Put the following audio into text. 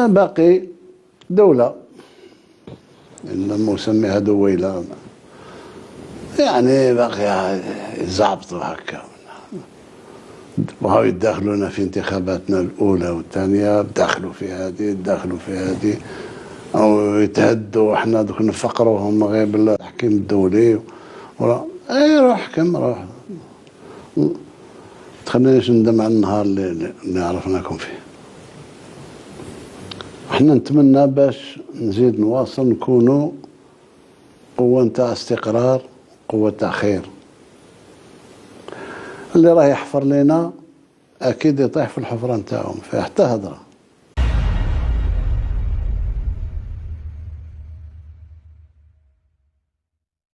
باقي دولة لما نسميها دويلة، يعني باقي يزعبطوا هكا، وهاو يتداخلونا في انتخاباتنا الأولى والثانية، دخلوا في هذه دخلوا في هذه، أو يتهدوا احنا دوك نفقروهم غير بالتحكيم الدولي، ولا اي روح حكم روح، تخلينيش ندم على النهار اللي عرفناكم فيه. احنا نتمنى باش نزيد نواصل نكونوا قوة نتاع استقرار، قوة تاع خير. اللي راه يحفر لنا اكيد يطيح في الحفرة نتاعهم، فيها حتى هضرة.